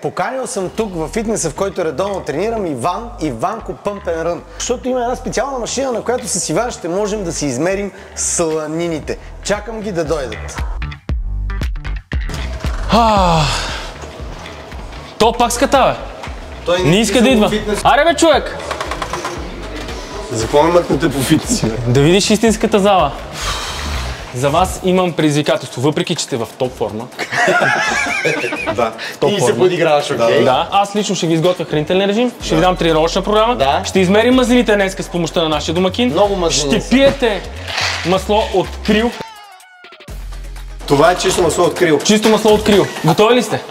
Поканил съм тук във фитнеса, в който редовно тренирам, Иванко Pump and Run. Защото има една специална машина, на която с Иван ще можем да си измерим сланините. Чакам ги да дойдат. То пак ската, бе. Той не иска да идва. Аре, бе, човек! За какво ме мъкнете по фитнеси, бе? Да видиш истинската зала. За вас имам предизвикателство, въпреки че сте в топ форма. Да. И се подиграваш, окей? Да. Аз лично ще ви изготвя хранителен режим, ще ви дам тренировъчна програма, ще измерим мазнините днес с помощта на нашия домакин. Много мазнини. Ще пиете масло от крил. Това е чисто масло от крил. Чисто масло от крил. Готови ли сте?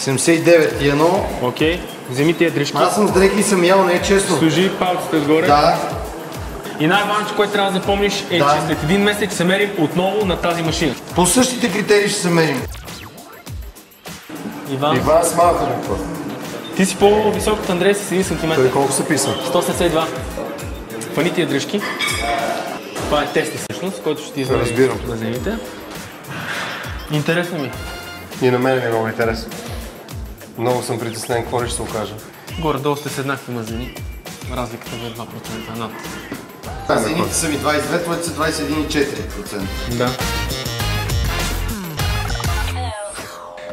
79 и 1. Окей. Вземи тия дръжки. Аз съм с дрехи и съм ял, не е честно. Служи палците отгоре. Да. И най-важното, което трябва да запомниш е, че след един месец се мерим отново на тази машина. По същите критерии ще се мерим. Иван с малко буква. Ти си по-висок от Андрей с 1 см. Той колко се писа? 172. Хвани тия дръжки. Това е тест всъщност, който ще ти измерим. Разбирам. Мазнините. Интересно ми. И на мен ми е много интересно. Много съм притеснен, какво ли ще се окаже. Горе-долу сте с еднакви мазнини. Разликата е 2% над. Мазнините са ми 22, твоите са 21,4%. Да.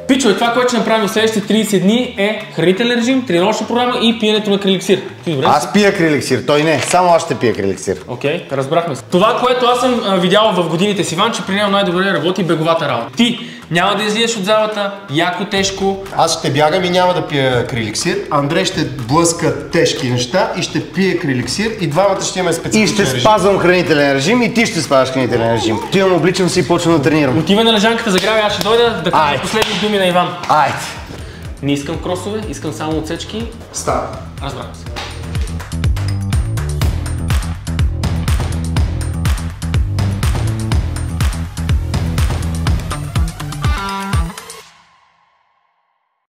Пичове, това, което ще направим в следващите 30 дни е хранителен режим, тренировъчна програма и пиенето на крилексир. Ти добре? Аз пия крилексир, той не. Само аз ще пия крилексир. Окей, разбрахме се. Това, което аз съм видял в годините с Иван, че при него най-добре работи беговата работа. Ти няма да излизаш от залата, яко тежко. Аз ще бягам и няма да пия крилексир. Андрей ще блъска тежки неща и ще пие крилексир и двамата ще имаме специфичен И ще режим. спазвам хранителен режим и ти ще спазваш хранителен режим. Отивам, обличам се и почвам да тренирам. Отивай на лежанката за грави, аз ще дойда да кажа последни думи на Иван. Айде. Не искам кросове, искам само отсечки. Става. Разбрахме се.